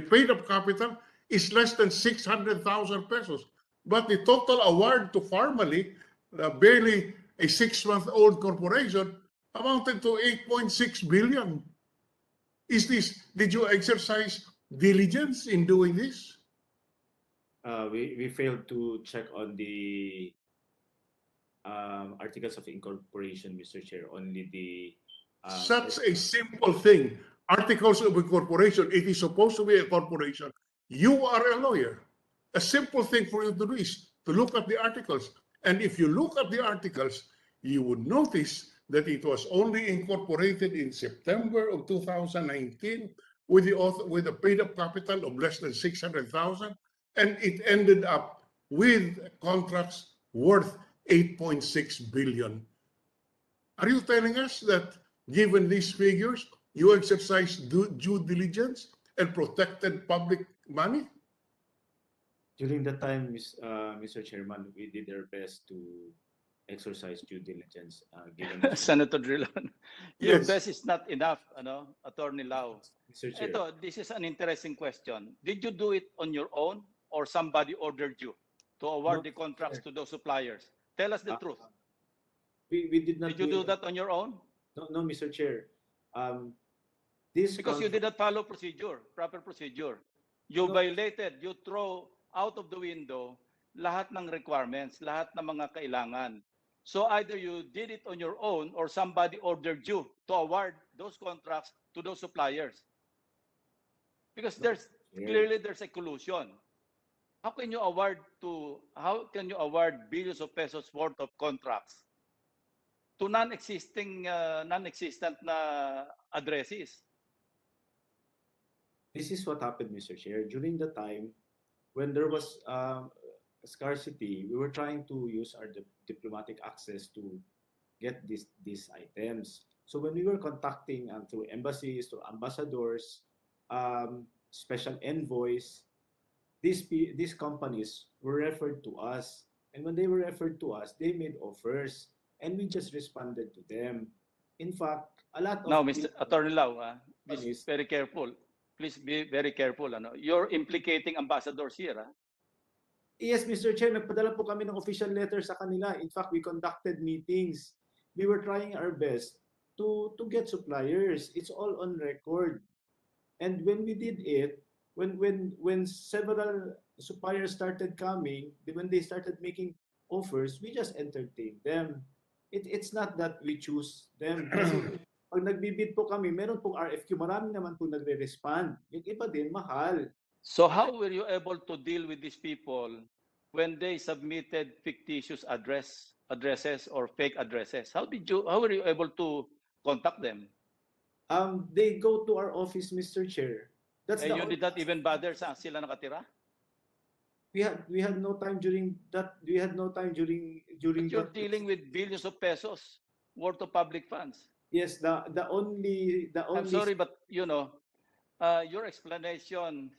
paid-up capital is less than 600,000 pesos. But the total award to Pharmally, barely a 6-month-old corporation, amounted to 8.6 billion. Did you exercise diligence in doing this? We failed to check on the articles of incorporation, Mr. Chair. Only the such a simple thing. Articles of incorporation, it is supposed to be a corporation. You are a lawyer. A simple thing for you to do is to look at the articles. And if you look at the articles, you would notice that it was only incorporated in September of 2019 with a paid-up capital of less than 600,000, and it ended up with contracts worth 8.6 billion. Are you telling us that, given these figures, you exercised due diligence and protected public money? During that time, Mr. Chairman, we did our best to exercise due diligence. Given Senator Drilon, your Yes. best is not enough, Attorney Lau. Mr. Chair, This is an interesting question. Did you do it on your own or somebody ordered you to award the contracts to those suppliers? Tell us the truth. we did not. Did you do that on your own? No, Mr. Chair. Because you did not follow proper procedure. You violated, you throw out of the window lahat ng requirements, lahat ng mga kailangan. So either you did it on your own or somebody ordered you to award those contracts to those suppliers. Because clearly there's a collusion. How can you award billions of pesos worth of contracts to non-existent na addresses? This is what happened, Mr. Chair. During the time when there was scarcity, we were trying to use our diplomatic access to get these items. So when we were contacting through embassies, through ambassadors, special envoys, these companies were referred to us. And when they were referred to us, they made offers, and we just responded to them. In fact, a lot of... Now, Mr. Attorney Lau, please very careful. Please be very careful. You're implicating ambassadors here. Yes, Mr. Chair, nagpadala po kami ng official letter sa kanila. In fact, we conducted meetings. We were trying our best to get suppliers. It's all on record. And when we did it, when several suppliers started coming, when they started making offers, we just entertained them. It's not that we choose them. Kasi pag nagbibid po kami, meron pong RFQ, marami naman po nagre-respond. Yung iba din, mahal. So how were you able to deal with these people when they submitted fictitious addresses or fake addresses? How were you able to contact them? They go to our office, Mr. Chair. And you did not even bother saan sila nakatira? We had no time during that. We had no time during But you're dealing with billions of pesos worth of public funds. Yes, the only I'm sorry, but your explanation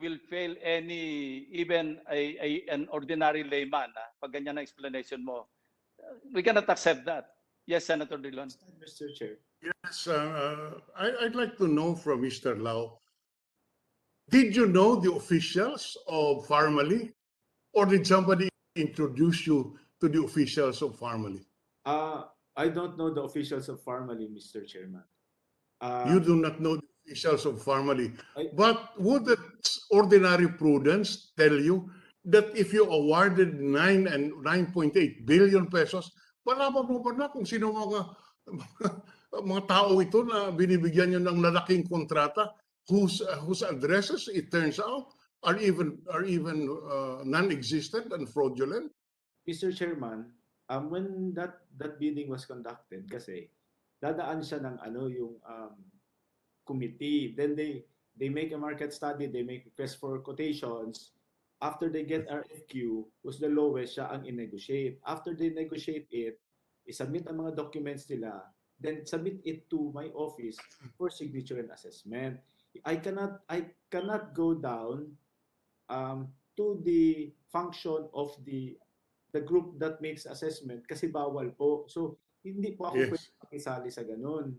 will fail even an ordinary layman. Pag ganyan ang explanation mo, we cannot accept that. Yes, Senator Drilon. Mr. Chair. Yes, I'd like to know from Mr. Lau, did you know the officials of Pharmally, or did somebody introduce you to the officials of Pharmally? I don't know the officials of Pharmally, Mr. Chairman. You do not know the officials of Pharmally. But would the ordinary prudence tell you that if you awarded 9.8 billion pesos, malaman mo ba na kung sino mga tao ito na binibigyan nyo ng lalaking kontrata whose addresses, it turns out, are even non-existent and fraudulent? Mr. Chairman, when that bidding was conducted, kasi dadaan siya ng yung committee. Then they make a market study, they make request for quotations. After they get RFQ, who's the lowest, siya ang i-negotiate. After they negotiate it, i-submit ang mga documents nila, then submit it to my office for signature and assessment. I cannot go down to the function of the group that makes assessment kasi bawal po. So hindi po ako pwede makisali sa ganun.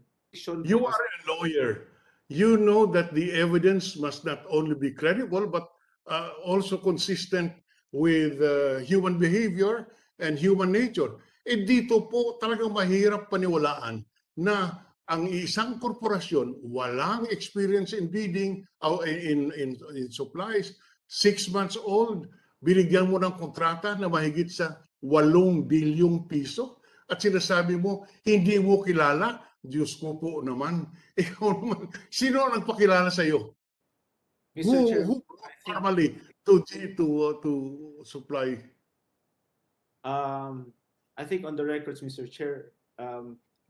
You are a lawyer. you know that the evidence must not only be credible but also consistent with human behavior and human nature. Eh dito po talagang mahirap paniwalaan na ang isang korporasyon walang experience in bidding in supplies, 6 months old, binigyan mo ng kontrata na mahigit sa 8 bilyong piso at sinasabi mo hindi mo kilala. Diyos ko po naman, ikaw naman, sino ang nagpakilala sa iyo? Mr. Chair, Who I think, formally to supply? I think on the records, Mr. Chair,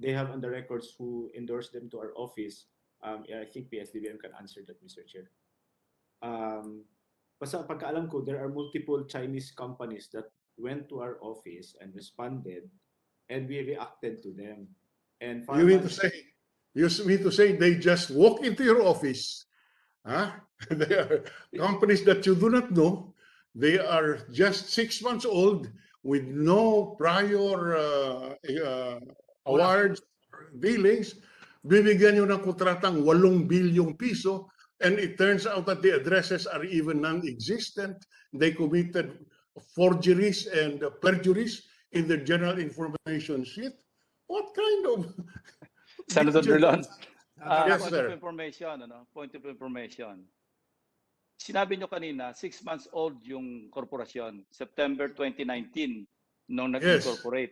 they have on the records who endorsed them to our office. Yeah, I think PSDBM can answer that, Mr. Chair. Basta pagkaalam ko, there are multiple Chinese companies that went to our office and responded, and we reacted to them. And You mean to say they just walk into your office? Huh? They are companies that you do not know. They are just 6 months old with no prior awards or dealings. Bibigyan nyo ng kontratang 8 bilyong piso, and it turns out that the addresses are even non-existent. They committed forgeries and perjuries in the general information sheet. What kind of Senator Drilon, Yes, point sir. of information, point of information. Sinabi nyo kanina, 6 months old yung korporasyon, September 2019, nung nag-incorporate.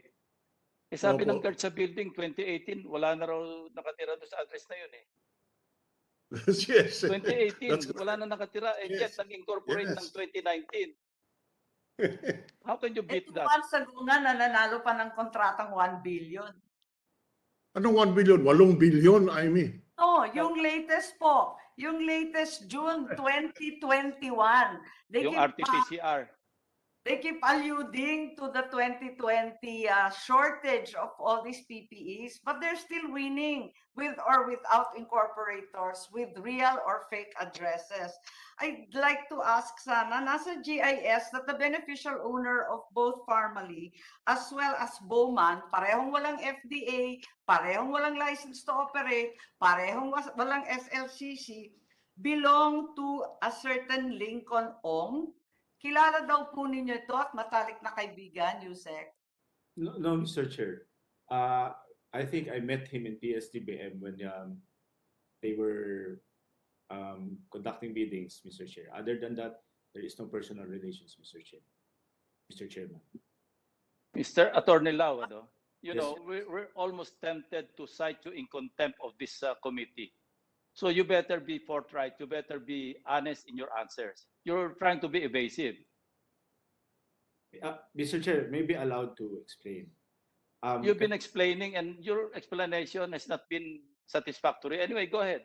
Eh sabi ng Opo. guard sa building, 2018, wala na raw nakatira doon sa address na yun eh. Yes. 2018, wala na nakatira, and yet Yes. nag-incorporate Yes. ng 2019. How can you beat 2 that? months ago nga, nananalo pa ng kontratang 1 billion. Anong 1 billion? 8 billion, I mean. No, yung latest po, yung latest June 2021. Yung RT-PCR. They keep alluding to the 2020 shortage of all these PPEs, but they're still winning with or without incorporators, with real or fake addresses. I'd like to ask sana, nasa GIS that the beneficial owner of both Pharmaly as well as Bowman, parehong walang FDA, parehong walang license to operate, parehong walang SLCC, belong to a certain Lincoln Ong. Kilala daw po ninyo ito at matalik na kaibigan, Yusek. No, Mr. Chair. I think I met him in PSDBM when they were conducting biddings, Mr. Chair. Other than that, there is no personal relations, Mr. Chair. Mr. Chairman. Mr. Attorney Lau, you Yes, know, we're almost tempted to cite you in contempt of this committee. So you better be forthright. You better be honest in your answers. You're trying to be evasive. Mr. Chair, may be allowed to explain. You've been explaining and your explanation has not been satisfactory. Anyway, go ahead.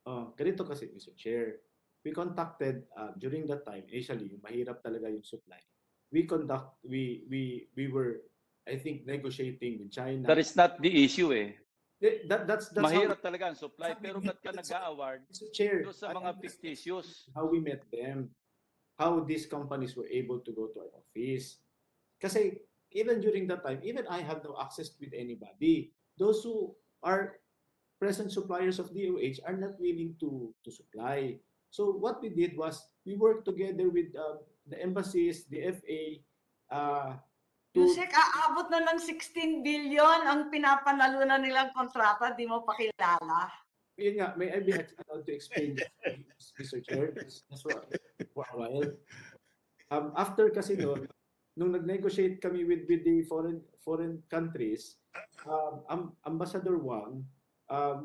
Ganito kasi, Mr. Chair. We contacted during that time, initially, yung mahirap talaga yung supply. We were, I think, negotiating with China. That is not the issue eh. That's Mahirap talaga ang supply, pero ba't ka that's nag-a-award Mr. Chair, doon sa mga fictitious? how we met them, how these companies were able to go to our office. Kasi even during that time, even I have no access with anybody. Those who are present suppliers of DOH are not willing to supply. So what we did was we worked together with the embassies, the FA, Yusek, aabot na ng 16 billion ang pinapanalunan nilang kontrata, di mo pakilala. Yun nga, may I be allowed to explain that, Mr. Chair? Just for a while. After kasi nung nag-negotiate kami with the foreign countries, Ambassador Wang,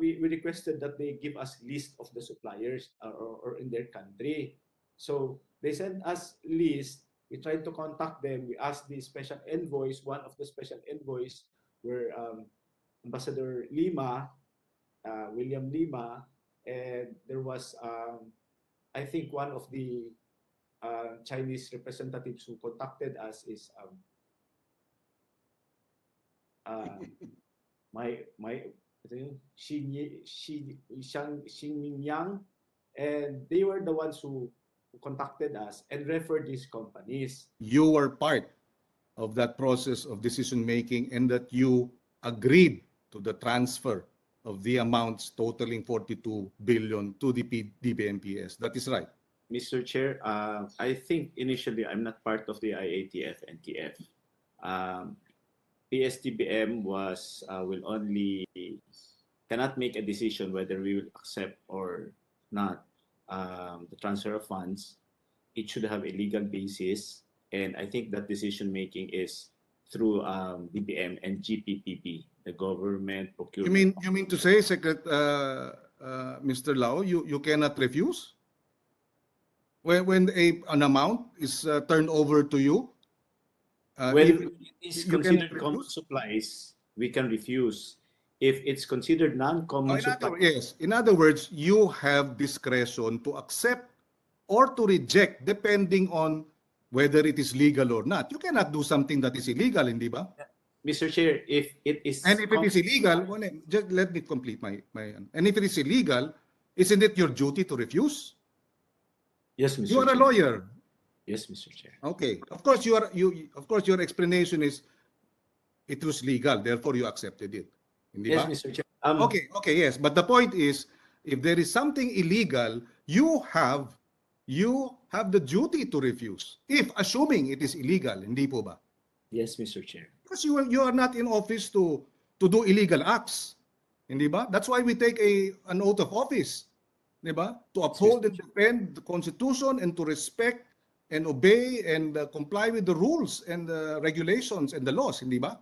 we requested that they give us list of the suppliers or in their country. So they sent us list. We tried to contact them. We asked the special envoys. One of the special envoys were Ambassador Lima, William Lima, and there was, I think, one of the Chinese representatives who contacted us is Xingyang, and they were the ones who contacted us and referred these companies. You were part of that process of decision making and that you agreed to the transfer of the amounts totaling 42 billion to the DBMPS. That is right. Mr. Chair, I think initially I'm not part of the IATF NTF. PSTBM will only cannot make a decision whether we will accept or not the transfer of funds. It should have a legal basis, and I think that decision making is through DBM and GPPP, the government procurement. You mean to say, Mr. Lau, you cannot refuse when an amount is turned over to you? When it is you can considered common refuse? supplies, we can refuse. If it's considered non-common supplies, In other words, you have discretion to accept or to reject depending on whether it is legal or not. You cannot do something that is illegal, hindi ba? Mr. Chair, if it is And if it is illegal, just let me complete my. And if it is illegal, isn't it your duty to refuse? yes, Mr. You are a Chair. lawyer. Yes, Mr. Chair. Okay. Of course, of course, your explanation is it was legal, therefore you accepted it. Hindi Yes, ba? Mr. Chair. Okay, yes. But the point is, if there is something illegal, you have the duty to refuse. If assuming it is illegal, hindi po ba? Yes, Mr. Chair. Because you are not in office to do illegal acts. Hindi ba? That's why we take an oath of office. Hindi ba? To uphold and defend the Constitution and to respect and obey and comply with the rules and the regulations and the laws, hindi ba?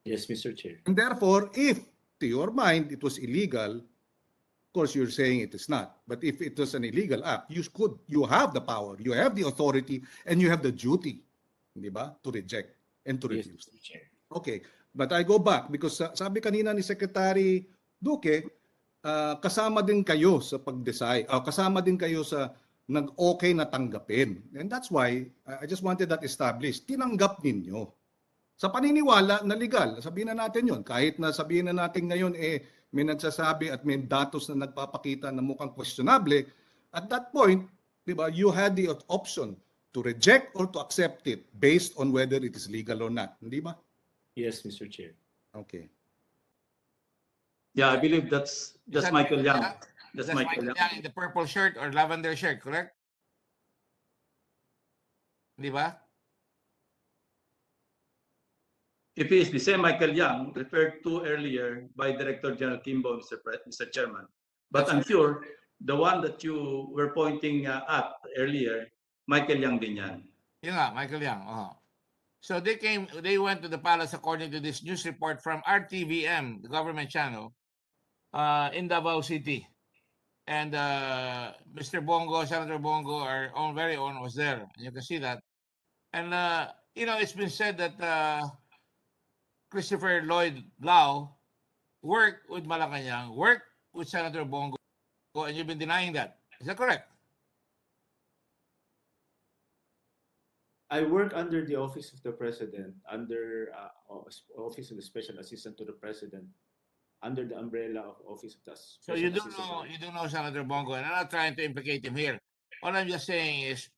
Yes, Mr. Chair. And therefore, if to your mind it was illegal, of course you're saying it is not. But if it was an illegal act, you have the power, you have the authority, and you have the duty, hindi ba, to reject and to Yes, refuse. Mr. Chair. Okay, but I go back because sabi kanina ni Secretary Duque, kasama din kayo sa pag-decide, kasama din kayo sa nag-okay na tanggapin. And that's why I just wanted that established. Tinanggap ninyo. Sa paniniwala na legal, sabihin na natin yon. Kahit na sabihin na natin ngayon, may nagsasabi at may datos na nagpapakita na mukhang questionable, at that point, di ba, you had the option to reject or to accept it based on whether it is legal or not. Hindi ba? Yes, Mr. Chair. Okay. Yeah, I believe that's Michael Young. That's That's Michael Michael Young. Young in the purple shirt or lavender shirt, correct? Di ba? If he is the same Michael Young referred to earlier by Director General Kimbo, Mr. Chairman, but I'm sure the one that you were pointing at earlier, Michael Young din yan. Yun nga, Michael Young. So they went to the palace according to this news report from RTVM, the government channel, in Davao City. And Mr. Bongo, Senator Bongo, our very own, was there. You can see that. And, it's been said that Christopher Lloyd Lau worked with Malacanang, worked with Senator Bongo, and you've been denying that. Is that correct? I work under the Office of the President, under Office of the Special Assistant to the President, under the umbrella of Office of the So you don't know Senator Bongo, and I'm not trying to implicate him here. All I'm just saying is,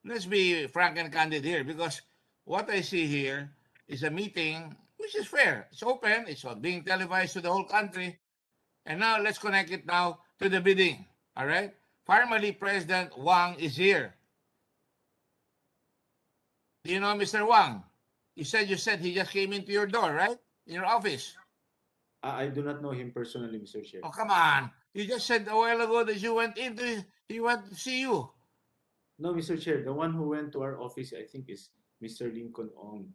let's be frank and candid here, because what I see here is a meeting which is fair. It's open. It's being televised to the whole country. And now let's connect it now to the bidding. All right? Formerly, President Wang is here. Do you know Mr. Wang? You said he just came into your door, right? In your office. I do not know him personally, Mr. Chair. Oh, come on. You just said a while ago that you went into, he went to see you. No, Mr. Chair. The one who went to our office, I think, is Mr. Lincoln Ong.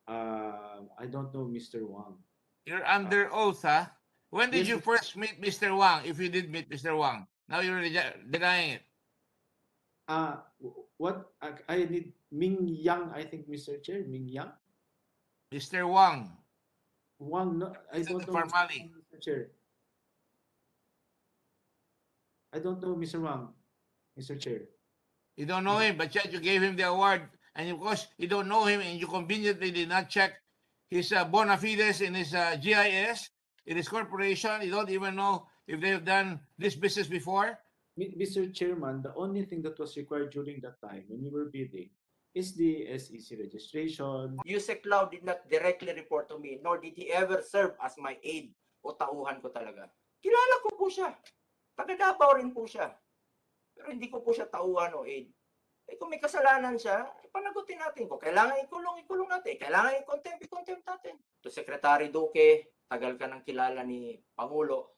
I don't know Mr. Wang. You're under oath, huh? When did Yes, you Mr. first meet Mr. Wang, if you did meet Mr. Wang? Now you're denying it. What I need Ming Yang, I think, Mr. Chair. Ming Yang. Mr. Wang. Wang, no, I Is it don't the know formally? Mr. Chair. I don't know Mr. Wang, Mr. Chair. You don't know him, but yet you gave him the award. And of course, you don't know him, and you conveniently did not check his bona fides in his GIS, in his corporation. You don't even know if they've done this business before. Mr. Chairman, the only thing that was required during that time when we were bidding is the SEC registration. Yusek Lau did not directly report to me, nor did he ever serve as my aide o tauhan ko talaga. kilala ko po siya. Taga Davao rin po siya. Pero hindi ko po siya tauhan o aid. Eh kung may kasalanan siya, panagutin natin. Kung kailangan ikulong natin. Kailangan i-contempt natin. To Secretary Duque, tagal ka nang kilala ni Pangulo.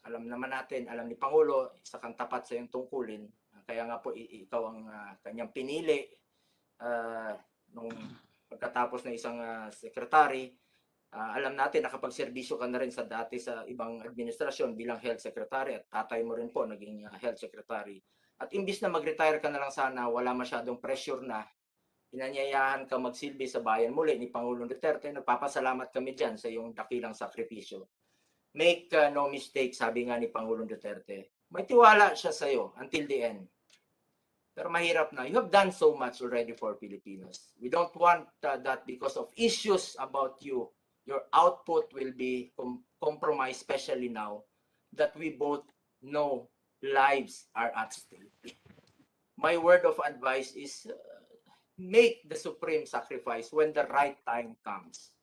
Alam naman natin, alam ni Pangulo, isa kang tapat sa iyong tungkulin. Kaya nga po, ikaw ang kanyang pinili nung pagkatapos na isang secretary. Alam natin, nakapagserbisyo ka na rin dati sa ibang administrasyon bilang health secretary at tatay mo rin po naging health secretary. At imbis na mag-retire ka na lang sana, wala masyadong pressure na, inanyayahan ka magsilbi sa bayan muli ni Pangulong Duterte. Nagpapasalamat kami dyan sa iyong dakilang sakripisyo. Make no mistake, sabi nga ni Pangulong Duterte. May tiwala siya sa iyo until the end. Pero mahirap na. You have done so much already for Filipinos. We don't want that because of issues about you. Your output will be compromised, especially now that we both know lives are at stake. My word of advice is make the supreme sacrifice when the right time comes.